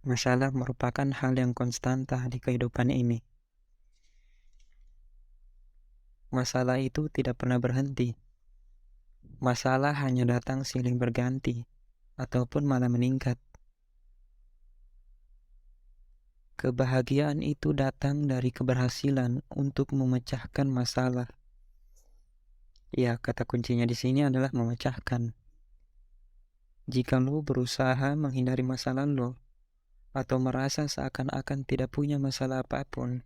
Masalah merupakan hal yang konstanta di kehidupan ini. Masalah itu tidak pernah berhenti. Masalah hanya datang silih berganti, ataupun malah meningkat. Kebahagiaan itu datang dari keberhasilan untuk memecahkan masalah. Ya, kata kuncinya di sini adalah memecahkan. Jika lo berusaha menghindari masalah lo, atau merasa seakan-akan tidak punya masalah apapun,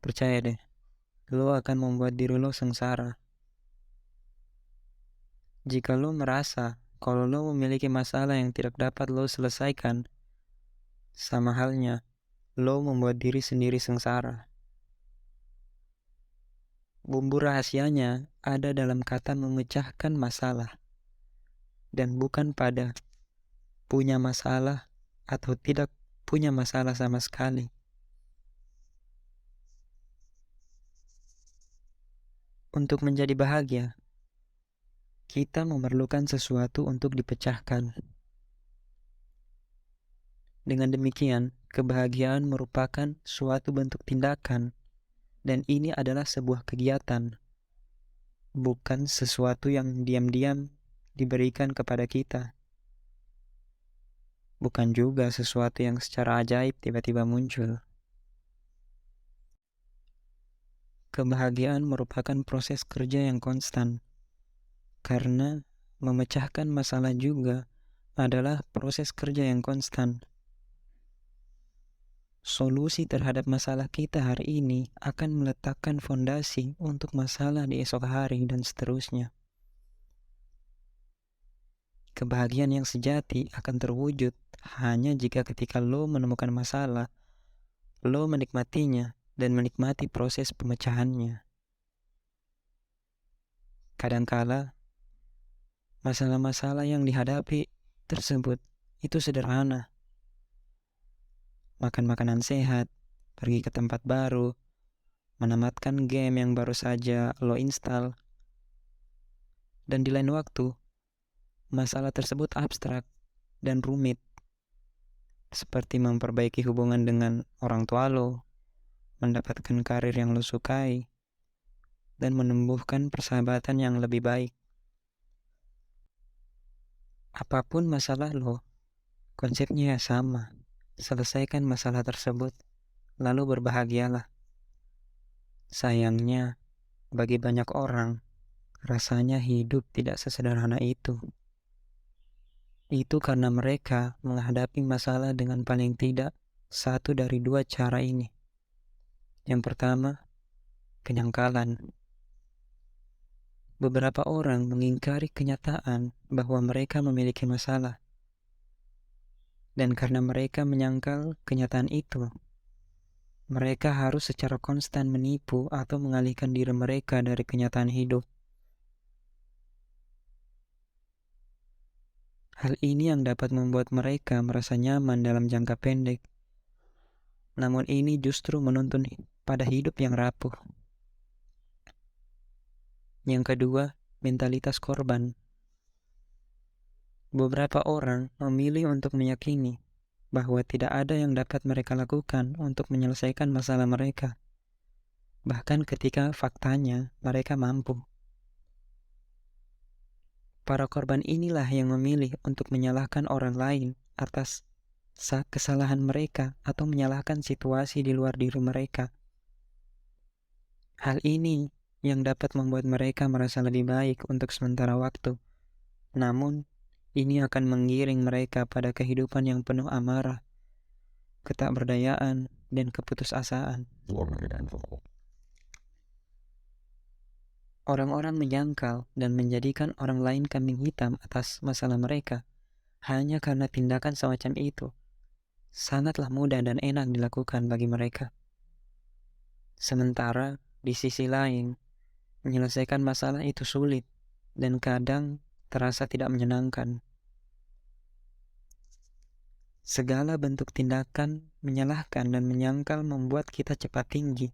percaya deh, lo akan membuat diri lo sengsara. Jika lo merasa kalau lo memiliki masalah yang tidak dapat lo selesaikan, sama halnya lo membuat diri sendiri sengsara. Bumbu rahasianya ada dalam kata memecahkan masalah, dan bukan pada punya masalah atau tidak punya masalah sama sekali. Untuk menjadi bahagia, kita memerlukan sesuatu untuk dipecahkan. Dengan demikian, kebahagiaan merupakan suatu bentuk tindakan, dan ini adalah sebuah kegiatan, bukan sesuatu yang diam-diam diberikan kepada kita. Bukan juga sesuatu yang secara ajaib tiba-tiba muncul. Kebahagiaan merupakan proses kerja yang konstan, karena memecahkan masalah juga adalah proses kerja yang konstan. Solusi terhadap masalah kita hari ini akan meletakkan fondasi untuk masalah di esok hari dan seterusnya. Kebahagiaan yang sejati akan terwujud hanya jika ketika lo menemukan masalah, lo menikmatinya dan menikmati proses pemecahannya. Kadangkala, masalah-masalah yang dihadapi tersebut itu sederhana. Makan makanan sehat, pergi ke tempat baru, menamatkan game yang baru saja lo install. Dan di lain waktu, masalah tersebut abstrak dan rumit, seperti memperbaiki hubungan dengan orang tua lo, mendapatkan karir yang lo sukai, dan menumbuhkan persahabatan yang lebih baik. Apapun masalah lo, konsepnya sama. Selesaikan masalah tersebut, lalu berbahagialah. Sayangnya, bagi banyak orang, rasanya hidup tidak sesederhana itu. Itu karena mereka menghadapi masalah dengan paling tidak satu dari dua cara ini. Yang pertama, kenyangkalan. Beberapa orang mengingkari kenyataan bahwa mereka memiliki masalah. Dan karena mereka menyangkal kenyataan itu, mereka harus secara konstan menipu atau mengalihkan diri mereka dari kenyataan hidup. Hal ini yang dapat membuat mereka merasa nyaman dalam jangka pendek. Namun ini justru menuntun pada hidup yang rapuh. Yang kedua, mentalitas korban. Beberapa orang memilih untuk meyakini bahwa tidak ada yang dapat mereka lakukan untuk menyelesaikan masalah mereka, bahkan ketika faktanya mereka mampu. Para korban inilah yang memilih untuk menyalahkan orang lain atas kesalahan mereka atau menyalahkan situasi di luar diri mereka. Hal ini yang dapat membuat mereka merasa lebih baik untuk sementara waktu. Namun, ini akan menggiring mereka pada kehidupan yang penuh amarah, ketakberdayaan, dan keputusasaan. Orang-orang menyangkal dan menjadikan orang lain kambing hitam atas masalah mereka hanya karena tindakan semacam itu sangatlah mudah dan enak dilakukan bagi mereka. Sementara di sisi lain, menyelesaikan masalah itu sulit dan kadang terasa tidak menyenangkan. Segala bentuk tindakan menyalahkan dan menyangkal membuat kita cepat tinggi.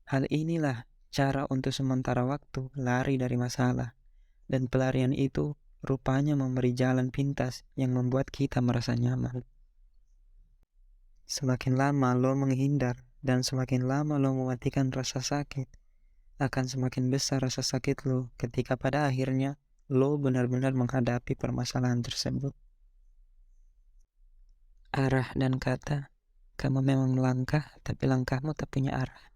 Hal inilah cara untuk sementara waktu lari dari masalah, dan pelarian itu rupanya memberi jalan pintas yang membuat kita merasa nyaman. Semakin lama lo menghindar dan semakin lama lo mematikan rasa sakit, akan semakin besar rasa sakit lo ketika pada akhirnya lo benar-benar menghadapi permasalahan tersebut. Arah dan kata, kamu memang melangkah, tapi langkahmu tak punya arah.